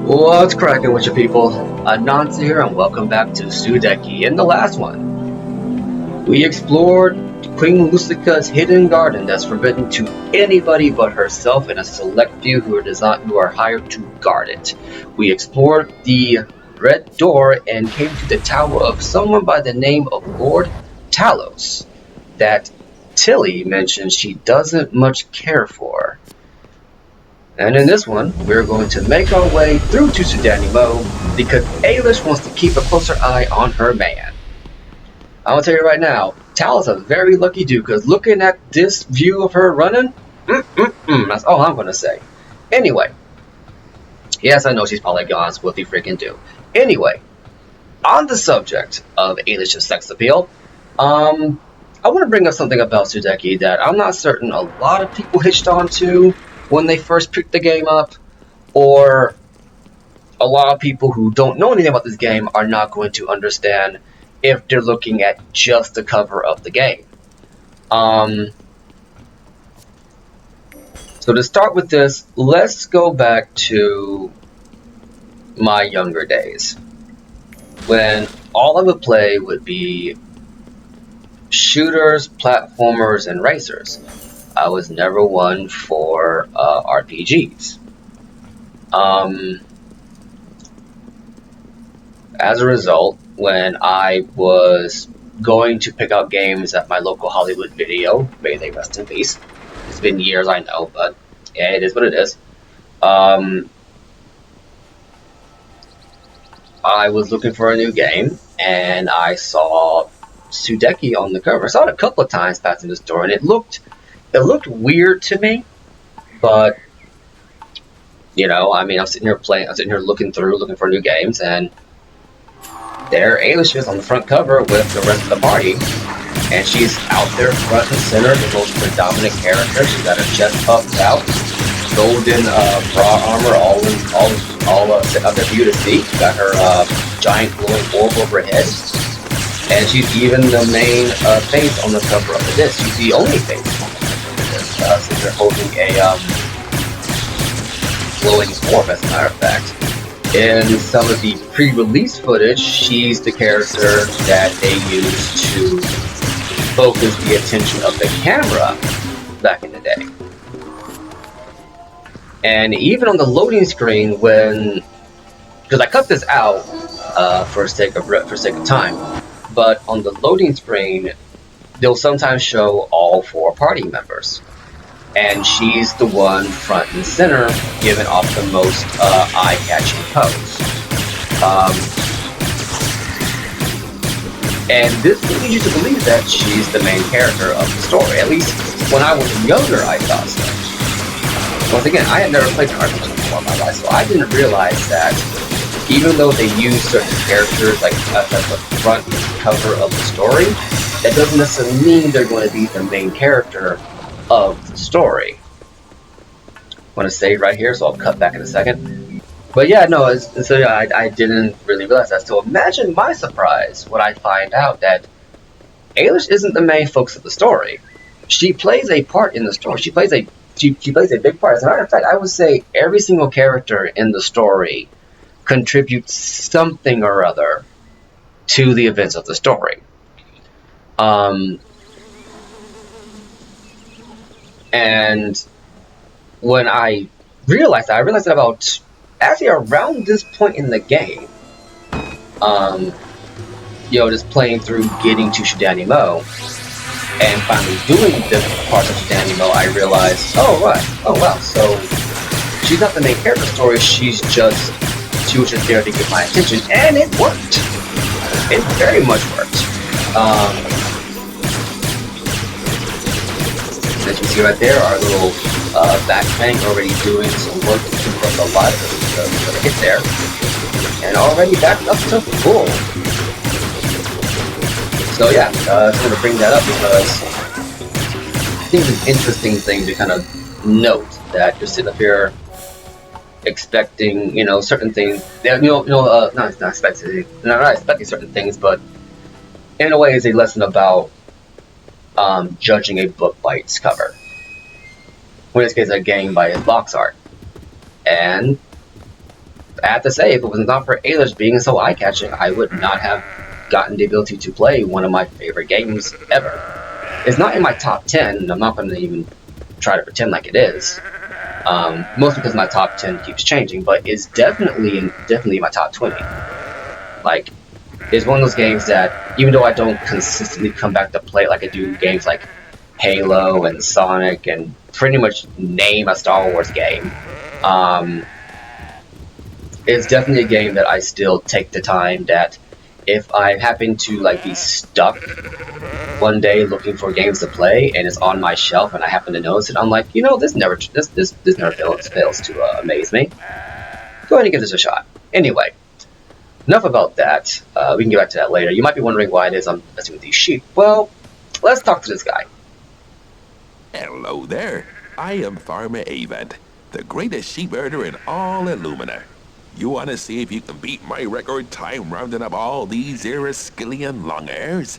What's cracking with you people? Anansi here and welcome back to Sudeki. In the last one, we explored Queen Lucica's hidden garden that's forbidden to anybody but herself and a select few who are hired to guard it. We explored the red door and came to the tower of someone by the name of Lord Talos that Tilly mentioned she doesn't much care for. And in this one, we're going to make our way through to Shadani-Mo because Ailish wants to keep a closer eye on her man. I'm gonna tell you right now, Tal is a very lucky dude because looking at this view of her running, that's all I'm gonna say. Anyway, yes, I know she's probably gone, so what do you freaking do? Anyway, on the subject of Ailish's sex appeal, I want to bring up something about Sudeki that I'm not certain a lot of people hitched onto when they first picked the game up, or a lot of people who don't know anything about this game are not going to understand if they're looking at just the cover of the game. So to start with this, let's go back to my younger days, when all I would play would be shooters, platformers, and racers. I was never one for RPGs. As a result, when I was going to pick out games at my local Hollywood Video, may they rest in peace. It's been years, I know, but yeah, it is what it is. I was looking for a new game, and I saw Sudeki on the cover. I saw it a couple of times passing the store, and it looked weird to me, but you know, I mean, I'm sitting here looking for new games, and there Ailish is on the front cover with the rest of the party, and she's out there front and center, the most predominant character. She's got her chest puffed out, golden bra armor, all up there for you to see. She's got her giant glowing orb over her head, and she's even the main face on the cover of the disc. She's the only face on the cover of the disc, since they're holding a glowing orb, as a matter of fact. In some of the pre-release footage, she's the character that they used to focus the attention of the camera back in the day. And even on the loading screen, because I cut this out for sake of time, but on the loading screen, they'll sometimes show all 4 party members. And she's the one front and center, giving off the most eye-catching pose. And this leads you to believe that she's the main character of the story. At least when I was younger, I thought so. Once again, I had never played an RPG before in my life, so I didn't realize that even though they use certain characters like at the front cover of the story, that doesn't necessarily mean they're going to be the main character of the story. I'm going to save right here, so I'll cut back in a second. But yeah, no, I didn't really realize that. So imagine my surprise when I find out that Ailish isn't the main focus of the story. She plays a part in the story. She plays a big part. As a matter of fact, I would say every single character in the story contributes something or other to the events of the story. And when I realized that about actually around this point in the game, just playing through getting to Shadani-Mo and finally doing the parts of Shadani-Mo, I realized, oh wow, so she's not the main character story, she was just there to get my attention, and it worked. It very much worked. As you see right there, our little back tank already doing some work to keep us alive to hit there, and already backed up to full. So yeah, I just want to bring that up because I think it's an interesting thing to kind of note that you're sitting up here expecting, certain things. Not expecting certain things, but in a way, it's a lesson about judging a book by its cover. In this case, a game by its box art. And I have to say, if it was not for Ailish being so eye-catching, I would not have gotten the ability to play one of my favorite games ever. It's not in my top 10, and I'm not going to even try to pretend like it is. Mostly because my top 10 keeps changing, but it's definitely in my top 20. Like, it's one of those games that, even though I don't consistently come back to play it like I do games like Halo and Sonic and pretty much name a Star Wars game, it's definitely a game that I still take the time that if I happen to like be stuck one day looking for games to play and it's on my shelf and I happen to notice it, I'm like, you know, this never fails to amaze me. Go ahead and give this a shot. Anyway, enough about that. We can get back to that later. You might be wondering why it is I'm messing with these sheep. Well, let's talk to this guy. Hello there. I am Farmer Avad, the greatest sheep herder in all Illumina. You want to see if you can beat my record time rounding up all these Iraskillian long hairs?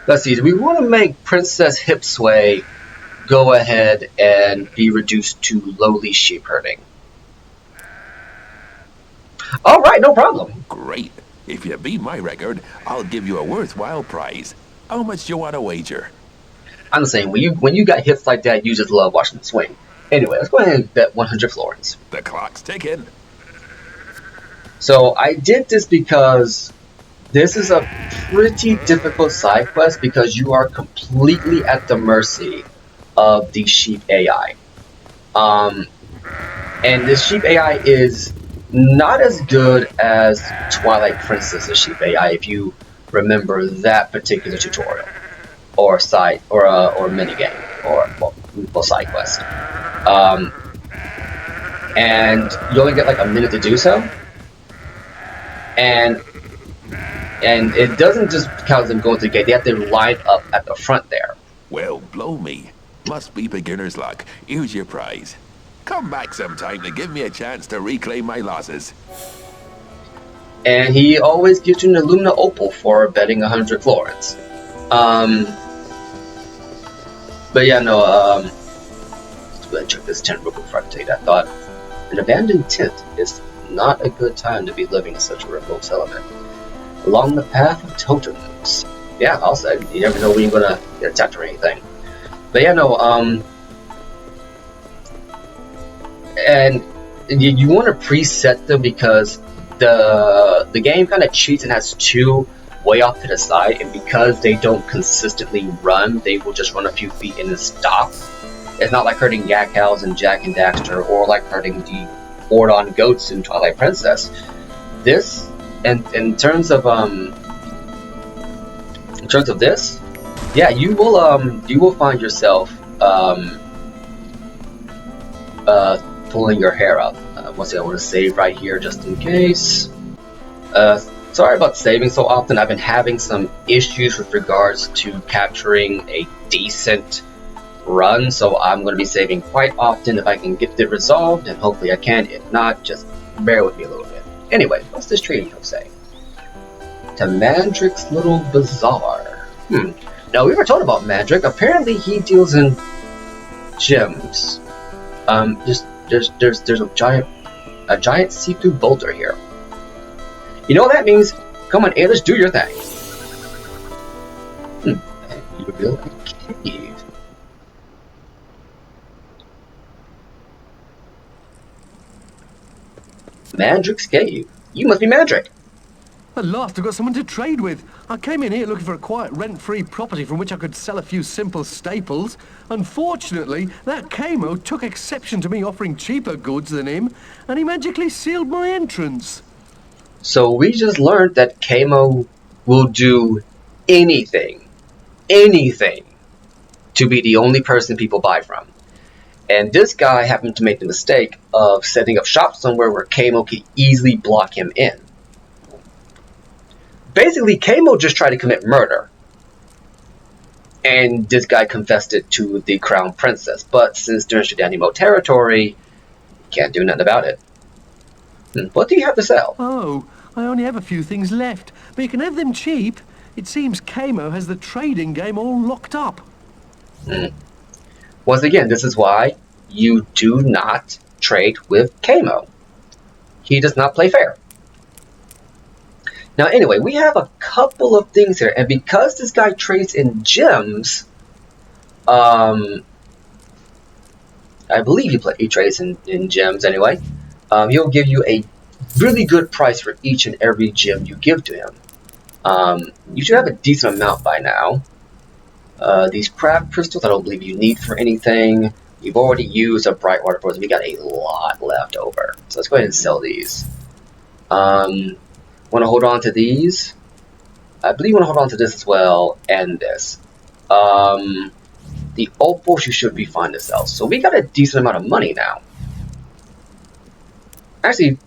Let's see, do we want to make Princess Hipsway go ahead and be reduced to lowly sheep herding? Alright, no problem. Great. If you beat my record, I'll give you a worthwhile prize. How much do you want to wager? I'm saying, when you got hips like that, you just love watching them swing. Anyway, let's go ahead and bet 100 florins. The clock's ticking. So I did this because this is a pretty difficult side quest because you are completely at the mercy of the sheep AI. And the sheep AI is not as good as Twilight Princess's sheep AI if you remember that particular tutorial or side or minigame or well side quest. And you only get like a minute to do so. And it doesn't just count them going to the gate, they have to line up at the front there. Well, blow me. Must be beginner's luck. Here's your prize. Come back sometime to give me a chance to reclaim my losses. And he always gives you an Illumina Opal for betting 100 florins. But yeah, no, let's go ahead and check this tent real quick before I tell you that thought. An abandoned tent is not a good time to be living in such a remote settlement. Along the path of totems. Yeah, I'll say, you never know when you're gonna get attacked or anything. But yeah, no, and you want to preset them because the game kind of cheats and has two way off to the side, and because they don't consistently run, they will just run a few feet and then stop. It's not like herding yak cows in Jak and Daxter, or like herding the Ordon goats in Twilight Princess. This, and in terms of this, yeah, you will find yourself pulling your hair up. Once again, I want to save right here just in case. Sorry about saving so often. I've been having some issues with regards to capturing a decent run, so I'm going to be saving quite often if I can get it resolved, and hopefully I can. If not, just bear with me a little bit. Anyway, what's this trading post say? To Mandrick's little bazaar. Now, we were told about Mandrick. Apparently, he deals in gems. There's a giant see-through boulder here. You know what that means? Come on, Ailish, do your thing. You reveal a cave. Mandrick's cave. You must be Mandrick. At last I've got someone to trade with. I came in here looking for a quiet rent-free property from which I could sell a few simple staples. Unfortunately, that Kamo took exception to me offering cheaper goods than him, and he magically sealed my entrance. So we just learned that Kamo will do anything to be the only person people buy from. And this guy happened to make the mistake of setting up shop somewhere where Kamo could easily block him in. Basically, Kamo just tried to commit murder. And this guy confessed it to the Crown Princess. But since they're in Shadani-Mo territory, can't do nothing about it. What do you have to sell? Oh, I only have a few things left, but you can have them cheap. It seems Kamo has the trading game all locked up. Once again, this is why you do not trade with Kamo. He does not play fair. Now, anyway, we have a couple of things here, and because this guy trades in gems, I believe he trades in gems anyway. He'll give you a really good price for each and every gem you give to him. You should have a decent amount by now. These craft crystals, I don't believe you need for anything. You've already used a bright water frozen. We got a lot left over, so let's go ahead and sell these. Want to hold on to these? I believe you want to hold on to this as well, and this. The opals you should be fine to sell. So we got a decent amount of money now. Actually,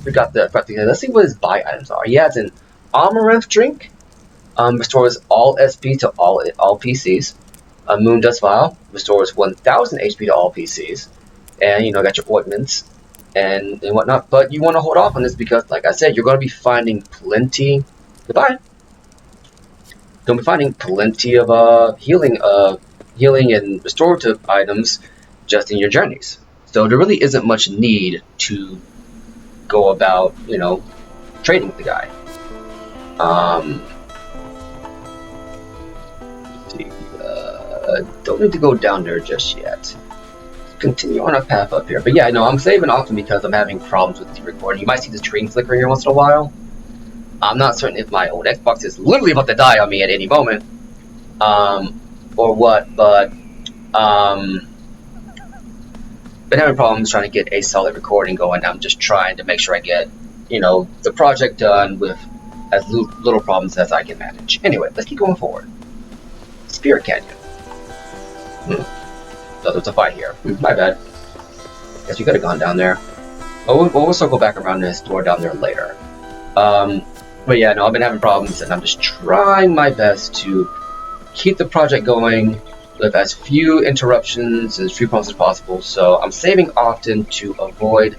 let's see what his buy items are. He has an Amaranth drink. Restores all SP to all PCs. A Moon Dust Vial restores 1000 HP to all PCs. And, you know, got your ointments and whatnot. But you want to hold off on this because, like I said, you're going to be finding plenty. Goodbye. You'll be finding plenty of healing and restorative items just in your journeys. So there really isn't much need to go about, you know, trading with the guy. Let's see. Don't need to go down there just yet. Continue on a path up here. But yeah, no, I'm saving often because I'm having problems with the recording. You might see the screen flicker here once in a while. I'm not certain if my old Xbox is literally about to die on me at any moment, or what, but been having problems trying to get a solid recording going. I'm just trying to make sure I get, you know, the project done with as little problems as I can manage. Anyway, let's keep going forward. Spirit Canyon. So there's a fight here. My bad. Guess we could have gone down there. Oh, we'll circle back around this door down there later. But yeah, no, I've been having problems, and I'm just trying my best to keep the project going with as few interruptions and as few problems as possible. So I'm saving often to avoid.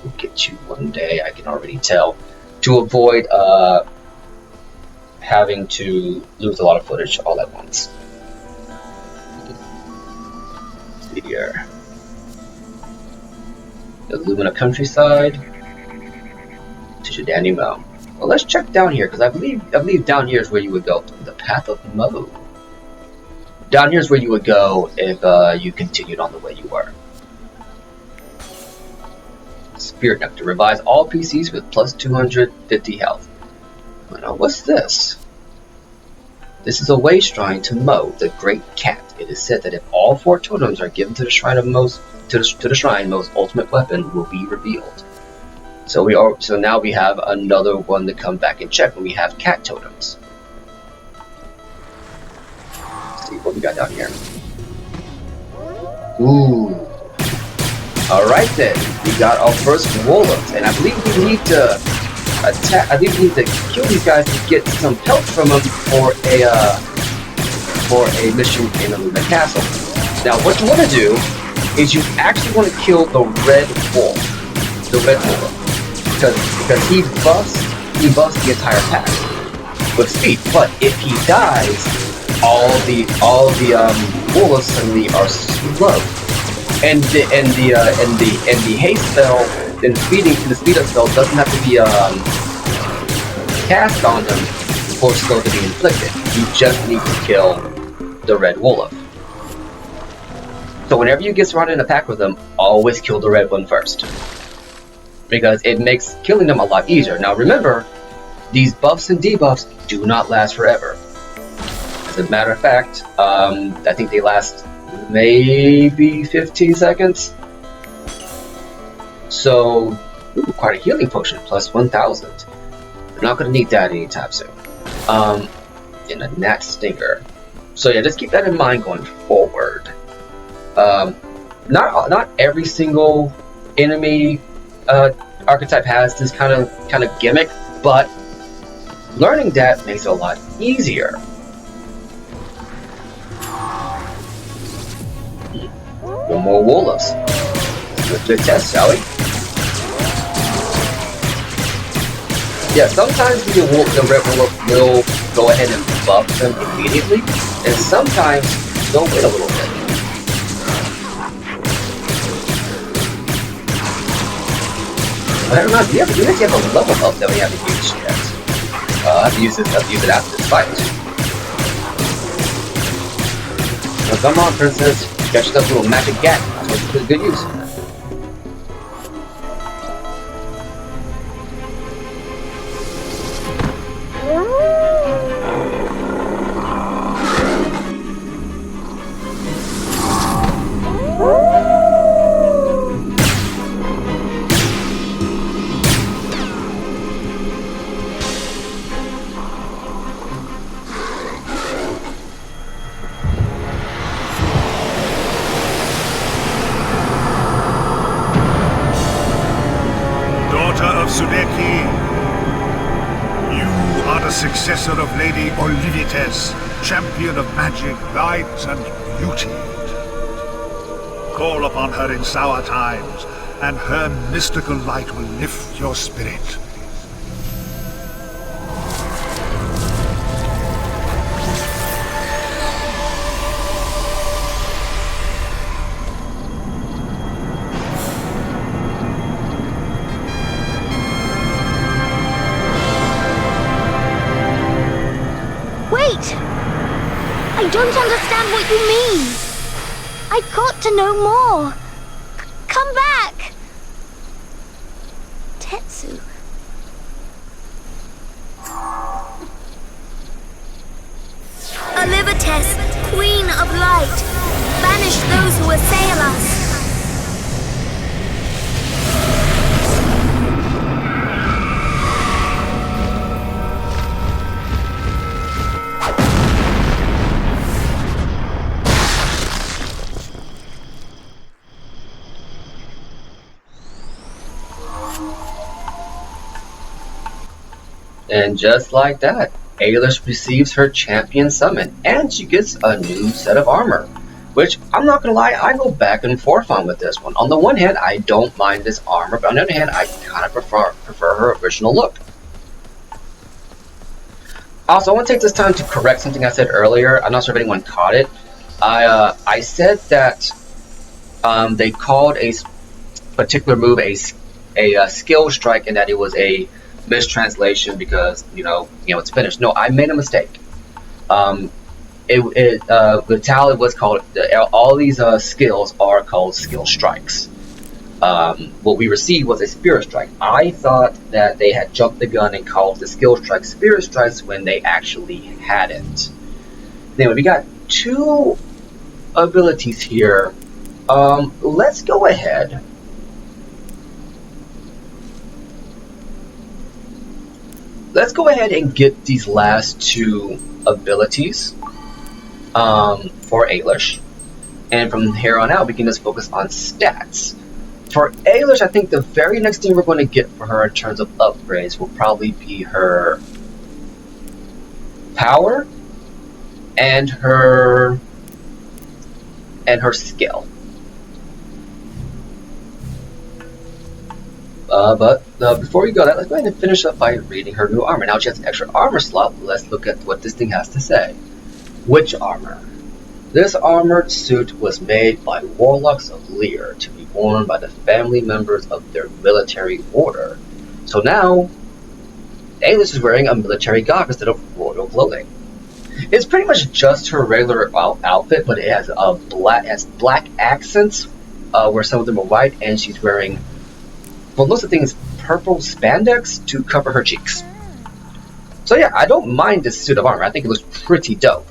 We'll get you one day. I can already tell. To avoid having to lose a lot of footage all at once. Here, the Lumina countryside to Shadani-Mo. Well, let's check down here because I believe down here is where you would go. The Path of Mo. Down here is where you would go if you continued on the way you were. Spirit Nectar revives all PCs with plus 250 health. Now, what's this? This is a way shrine to Mo, the great cat. It is said that if all 4 totems are given to the shrine of Mo's to the shrine, Mo's ultimate weapon will be revealed. So now we have another one to come back and check when we have cat totems. Let's see what we got down here. Ooh. Alright then, we got our first Wolof, and I believe we need to attack. I think we need to kill these guys to get some help from them for a mission in the Lumina Castle. Now, what you want to do is you actually want to kill the red wolf, because he buffs the entire pack with speed. But if he dies, all the wolves suddenly are slow, and the haste spell, then the speed up spell doesn't have to be cast on them for slow to be inflicted. You just need to kill the red Wolof. So whenever you get surrounded in a pack with them, always kill the red one first, because it makes killing them a lot easier. Now remember, these buffs and debuffs do not last forever. As a matter of fact, I think they last maybe 15 seconds. So, quite a healing potion, plus 1000. We're not going to need that anytime soon. And a Gnat Stinger. So yeah, just keep that in mind going forward. Not every single enemy archetype has this kind of gimmick, but learning that makes it a lot easier. One more Wolofs. Let's do a test, shall we? Yeah, sometimes the red Wolof will go ahead and buff them immediately, and sometimes they'll wait a little bit. But I don't know, we actually have a level up that we haven't used yet. I have to use it after this fight. Well, come on, princess. Catch that little magic gat. That's what good use. Sudeki, you are the successor of Lady Olivites, champion of magic, light, and beauty. Call upon her in sour times, and her mystical light will lift your spirit. I don't understand what you mean. I've got to know more. Come back. Tetsu. Olivites, Queen of Light, banish those who assail us. And just like that, Ailish receives her champion summon, and she gets a new set of armor. Which, I'm not gonna lie, I go back and forth on with this one. On the one hand, I don't mind this armor, but on the other hand, I kind of prefer her original look. Also, I want to take this time to correct something I said earlier. I'm not sure if anyone caught it. I said that they called a particular move a skill strike, and that it was a mistranslation because it's finished. No, I made a mistake. The talent was called all these skills are called skill strikes. What we received was a spirit strike. I thought that they had jumped the gun and called the skill strike spirit strikes when they actually hadn't. Anyway, we got two abilities here. Let's go ahead. Let's go ahead and get these last two abilities for Ailish. And from here on out, we can just focus on stats. For Ailish, I think the very next thing we're going to get for her in terms of upgrades will probably be her power and her skill. But before we go, let's go ahead and finish up by reading her new armor. Now she has an extra armor slot. Let's look at what this thing has to say. Witch armor. This armored suit was made by warlocks of Lear to be worn by the family members of their military order. So now, Ailish is wearing a military garb instead of royal clothing. It's pretty much just her regular outfit, but it has black accents, where some of them are white, and she's wearing, well, most of the things, purple spandex to cover her cheeks. So yeah, I don't mind this suit of armor. I think it looks pretty dope.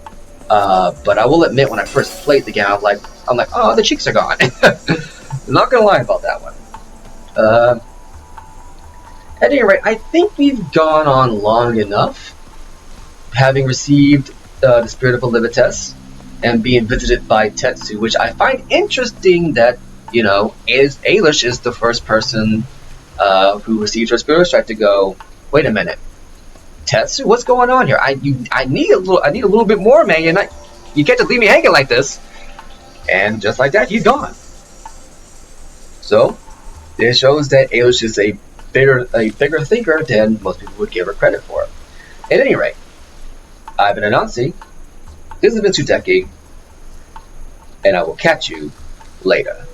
But I will admit, when I first played the game, I'm like, oh, the cheeks are gone. I'm not gonna lie about that one. At any rate, I think we've gone on long enough, having received the Spirit of Olivites and being visited by Tetsu, which I find interesting that, Ailish is the first person who received her Spirit Strike to go, wait a minute, Tetsu, what's going on here? I need a little bit more, man. You can't just leave me hanging like this. And just like that, he's gone. So it shows that Ailish is a bigger thinker than most people would give her credit for. At any rate, I've been Anansi. This has been Sudeki, and I will catch you later.